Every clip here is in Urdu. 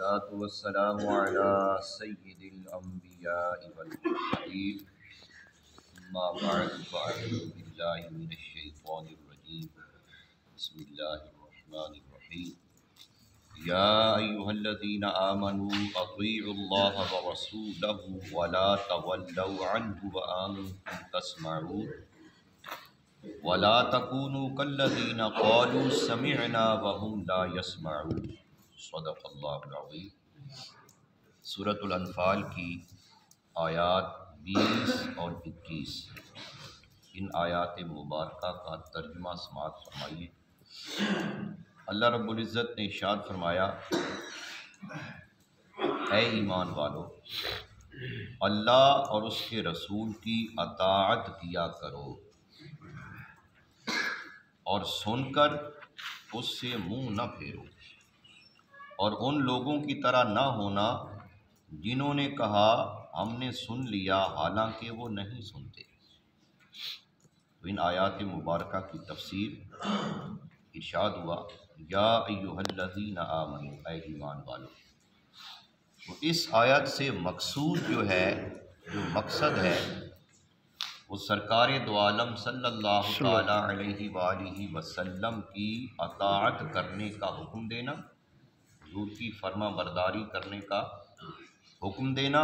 والصلاة والسلام على سيد الأنبياء والمرسلين أما بعد فأعوذ بالله من الشيطان الرجيم بسم الله الرحمن الرحيم يا أيها الذين آمنوا أطيعوا الله ورسوله ولا تولوا عنه وأنتم تسمعون ولا تكونوا كالذين قالوا سمعنا وهم لا يسمعون صدق اللہ العظیم۔ سورۃ الانفال کی آیات 20 اور 21، ان آیات مبارکہ کا ترجمہ سماعت فرمائیے۔ اللہ رب العزت نے ارشاد فرمایا، اے ایمان والو، اللہ اور اس کے رسول کی اطاعت کیا کرو اور سن کر اس سے منہ نہ پھیرو، اور ان لوگوں کی طرح نہ ہونا جنہوں نے کہا ہم نے سن لیا حالانکہ وہ نہیں سنتے۔ تو ان آیات مبارکہ کی تفسیر ارشاد ہوا، یا ایھا الذین آمنوا، اے ایمان والو۔ تو اس آیت سے مقصود جو مقصد ہے وہ سرکار دو عالم صلی اللہ تعالی علیہ وآلہ وسلم کی اطاعت کرنے کا حکم دینا، حضور کی فرما برداری کرنے کا حکم دینا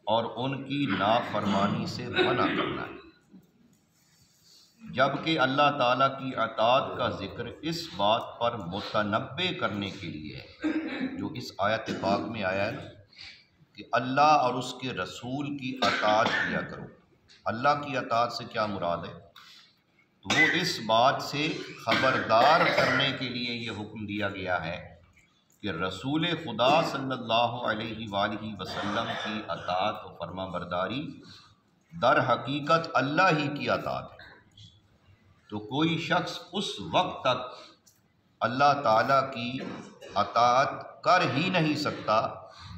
اور ان کی نافرمانی سے منع کرنا ہے، جبکہ اللہ تعالیٰ کی اطاعت کا ذکر اس بات پر متنبع کرنے کے لیے ہے جو اس آیت پاک میں آیا ہے کہ اللہ اور اس کے رسول کی اطاعت کیا کرو۔ اللہ کی اطاعت سے کیا مراد ہے؟ تو وہ اس بات سے خبردار کرنے کے لیے یہ حکم دیا گیا ہے کہ رسول خدا صلی اللہ علیہ وآلہ وسلم کی اطاعت و فرما برداری در حقیقت اللہ ہی کی اطاعت ہے۔ تو کوئی شخص اس وقت تک اللہ تعالیٰ کی اطاعت کر ہی نہیں سکتا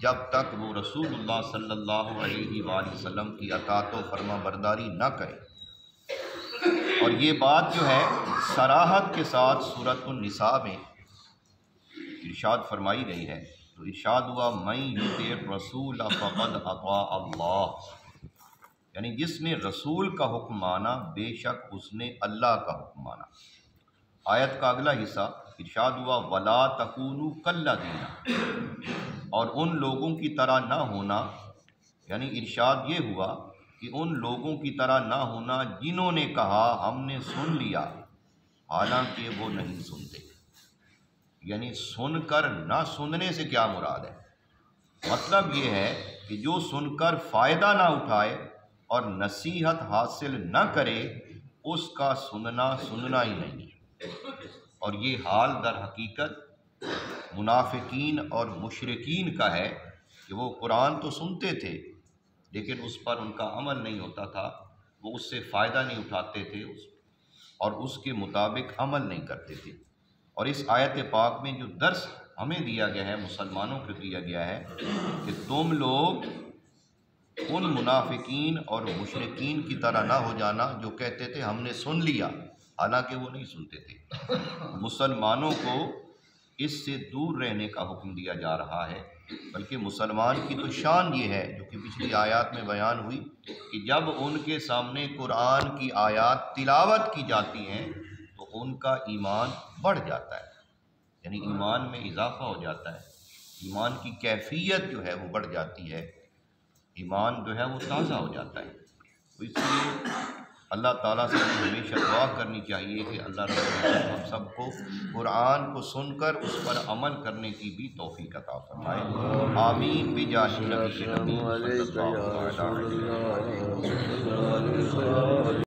جب تک وہ رسول اللہ صلی اللہ علیہ وآلہ وسلم کی اطاعت و فرما برداری نہ کرے۔ اور یہ بات جو ہے صراحت کے ساتھ سورۃ النساء میں ارشاد فرمائی گئی ہے۔ تو ارشاد ہوا، من یطع الرسول فقد اطاع اللہ، یعنی جس نے رسول کا حکم مانا بے شک اس نے اللہ کا حکم مانا۔ آیت کا اگلا حصہ ارشاد ہوا، ولا تکونوا کالذین، اور ان لوگوں کی طرح نہ ہونا، یعنی ارشاد یہ ہوا کہ ان لوگوں کی طرح نہ ہونا جنہوں نے کہا ہم نے سن لیا حالانکہ وہ نہیں سنتے۔ یعنی سن کر نہ سننے سے کیا مراد ہے؟ مطلب یہ ہے کہ جو سن کر فائدہ نہ اٹھائے اور نصیحت حاصل نہ کرے اس کا سننا ہی نہیں ہے۔ اور یہ حال در حقیقت منافقین اور مشرکین کا ہے کہ وہ قرآن تو سنتے تھے لیکن اس پر ان کا عمل نہیں ہوتا تھا، وہ اس سے فائدہ نہیں اٹھاتے تھے اور اس کے مطابق عمل نہیں کرتے تھے۔ اور اس آیت پاک میں جو درس ہمیں دیا گیا ہے، مسلمانوں کو دیا گیا ہے کہ تم لوگ ان منافقین اور مشرکین کی طرح نہ ہو جانا جو کہتے تھے ہم نے سن لیا حالانکہ وہ نہیں سنتے تھے۔ مسلمانوں کو اس سے دور رہنے کا حکم دیا جا رہا ہے، بلکہ مسلمان کی تو شان یہ ہے جو کہ پچھلی آیات میں بیان ہوئی کہ جب ان کے سامنے قرآن کی آیات تلاوت کی جاتی ہیں تو ان کا ایمان بڑھ جاتا ہے، یعنی ایمان میں اضافہ ہو جاتا ہے، ایمان کی کیفیت جو ہے وہ بڑھ جاتی ہے، ایمان جو ہے وہ تازہ ہو جاتا ہے۔ تو اس لیے اللہ تعالیٰ سے ہمیشہ دعا کرنی چاہیے کہ اللہ رب العزت ہم سب کو قرآن کو سن کر اس پر عمل کرنے کی بھی توفیق عطا فرمائے، آمین بجاہ نبی صلی اللہ علیہ وسلم۔